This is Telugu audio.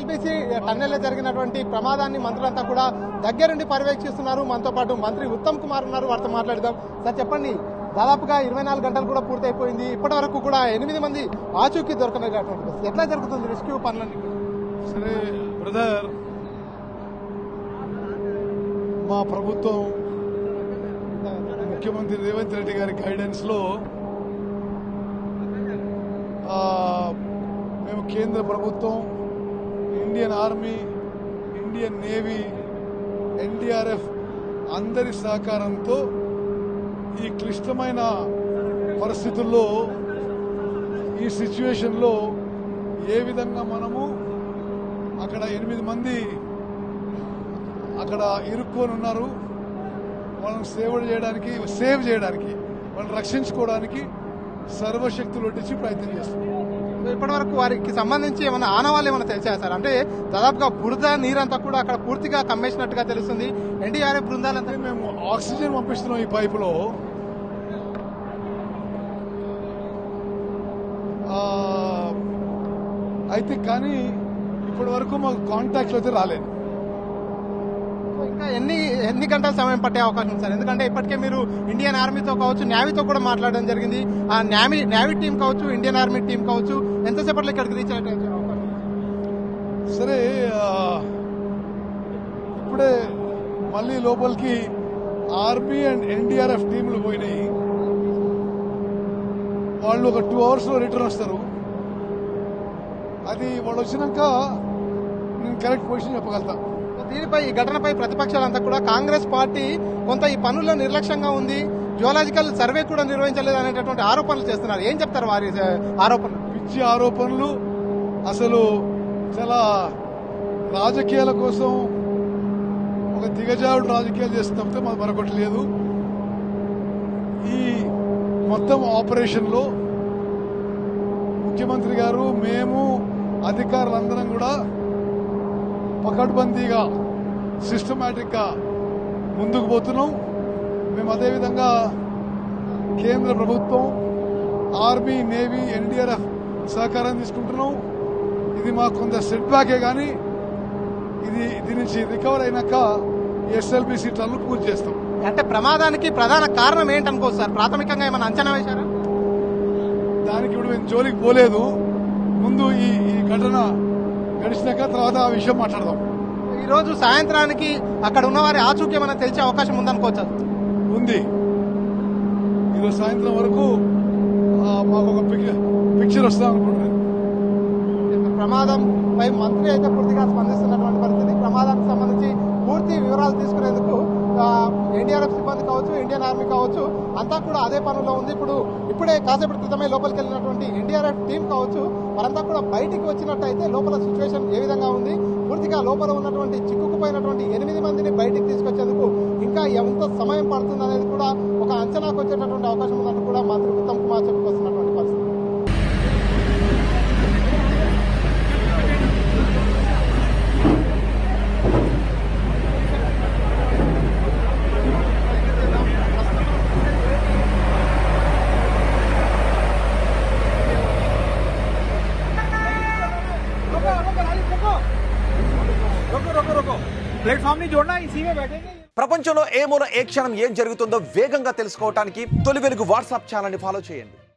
ఎస్ఎల్బీసీ టన్నెల్లో జరిగినటువంటి ప్రమాదాన్ని మంత్రులంతా కూడా దగ్గరుండి పర్యవేక్షిస్తున్నారు. మనతో పాటు మంత్రి ఉత్తమ్ కుమార్ ఉన్నారు, వారితో మాట్లాడదాం. సార్ చెప్పండి, దాదాపుగా 24 గంటలు కూడా పూర్తయిపోయింది, ఇప్పటి వరకు కూడా 8 మంది ఆచూకీ దొరకనటువంటి ఎట్లా జరుగుతుంది రెస్క్యూ పనులన్నీ? సరే బ్రదర్, మా ప్రభుత్వం ముఖ్యమంత్రి రేవంత్ రెడ్డి గారి గైడెన్స్ లో మేము కేంద్ర ప్రభుత్వం, Indian army, Indian navy, NDRF అందరి సహకారంతో ఈ క్లిష్టమైన పరిస్థితుల్లో, ఈ సిచ్యువేషన్లో ఏ విధంగా మనము అక్కడ 8 మంది అక్కడ ఇరుక్కొని ఉన్నారు, వాళ్ళని సేవ్ చేయడానికి వాళ్ళని రక్షించుకోవడానికి సర్వశక్తులు ఒడ్డించి ప్రయత్నం చేస్తున్నాం. ఇప్పటి వరకు వారికి సంబంధించి ఏమైనా ఆనవాళ్ళు ఏమైనా తెలిసా సార్? అంటే దాదాపుగా బురద నీరంతా కూడా అక్కడ పూర్తిగా కమ్మేసినట్టుగా తెలుస్తుంది. ఎన్డీఆర్ఎఫ్ బృందాలంతా మేము ఆక్సిజన్ పంపిస్తున్నాం ఈ పైపులో. అయితే కానీ ఇప్పటి వరకు మాకు కాంటాక్ట్లు అయితే రాలేదు. ఇంకా ఎన్ని గంటల సమయం పట్టే అవకాశం ఉంది సార్? ఎందుకంటే ఇప్పటికే మీరు ఇండియన్ ఆర్మీతో కావచ్చు, నేవీతో కూడా మాట్లాడడం జరిగింది. ఆ నేవీ టీం కావచ్చు, ఇండియన్ ఆర్మీ టీం కావచ్చు, ఎంతసేపట్లో ఇక్కడికి రీచ్ అయ్యే అవకాశం? సరే, ఇప్పుడే మళ్ళీ లోపలికి ఆర్మీ అండ్ ఎన్డీఆర్ఎఫ్ టీంలు పోయినాయి. వాళ్ళు ఒక 2 అవర్స్లో రిటర్న్ వస్తారు. అది వాళ్ళు వచ్చినాక నేను కరెక్ట్ పొజిషన్ చెప్పగలుగుతా. దీనిపై ఈ ఘటనపై ప్రతిపక్షాలంతా కూడా కాంగ్రెస్ పార్టీ కొంత ఈ పనుల్లో నిర్లక్ష్యంగా ఉంది, జియోలాజికల్ సర్వే కూడా నిర్వహించలేదు అనేటటువంటి ఆరోపణలు చేస్తున్నారు. ఏం చెప్తారు వారి ఆరోపణలు? పిచ్చి ఆరోపణలు, అసలు చాలా రాజకీయాల కోసం ఒక దిగజారుడు రాజకీయాలు చేస్తున్నప్పుడు మాకు మరొకటి లేదు. ఈ మొత్తం ఆపరేషన్లో ముఖ్యమంత్రి గారు, మేము, అధికారులందరం కూడా పకడ్బందీగా, సిస్టమేటిక్ గా ముందుకు పోతున్నాం. మేము అదేవిధంగా కేంద్ర ప్రభుత్వం, ఆర్మీ, నేవీ, ఎన్డీఆర్ఎఫ్ సహకారం తీసుకుంటున్నాం. ఇది మాకు కొంత సెట్ బ్యాకే కానీ దీని నుంచి రికవర్ అయినాక ఎస్ఎల్బీసీ టన్నులు పూర్తి చేస్తాం. అంటే ప్రమాదానికి ప్రధాన కారణం ఏంటనుకోవచ్చు సార్? ప్రాథమికంగా ఏమైనా అంచనా వేశారా? దానికి ఇప్పుడు మేము జోలికి పోలేదు. ముందు ఈ ఘటన గడిచినాక తర్వాత ఆ విషయం మాట్లాడదాం. ఈ రోజు సాయంత్రానికి అక్కడ ఉన్న వారి ఆచూకీ ఏమైనా తెలిసే అవకాశం ఉందనుకోవచ్చు? ఉంది. ఈరోజు సాయంత్రం వరకు మాకు ఒక పిక్చర్ వస్తాం అనుకుంటున్నాను. ప్రమాదంపై మంత్రి అయితే పూర్తిగా స్పందిస్తున్నటువంటి పరిస్థితి. ప్రమాదానికి సంబంధించి పూర్తి వివరాలు తీసుకునేందుకు ఎన్డీఆర్ఎఫ్ సిబ్బంది కావచ్చు, ఇండియన్ ఆర్మీ కావచ్చు, అంతా కూడా అదే పనుల్లో ఉంది. ఇప్పుడే కాసేపటి క్రితమే లోపలికి వెళ్ళినటువంటి ఎన్డీఆర్ఎఫ్ టీం కావచ్చు, వారంతా కూడా బయటికి వచ్చినట్టయితే లోపల సిచ్యువేషన్ ఏ విధంగా ఉంది, పూర్తిగా లోపల ఉన్నటువంటి చిక్కుకుపోయినటువంటి 8 మందిని బయటికి తీసుకొచ్చేందుకు ఇంకా ఎంత సమయం పడుతుంది అనేది కూడా ఒక అంచనాకు వచ్చేటటువంటి అవకాశం ఉందని కూడా మంత్రి ఉత్తమ్ కుమార్ చెప్పుకొస్తున్నటువంటి పరిస్థితి. ప్లాట్ఫామ్ ని జోడనా, ఇసీ మే बैठेंगे. ప్రపంచంలో ఏ మూల ఏ క్షణం ఏం జరుగుతుందో వేగంగా తెలుసుకోవడానికి తొలి వెలుగు వాట్సాప్ ఛానల్ ని ఫాలో చేయండి.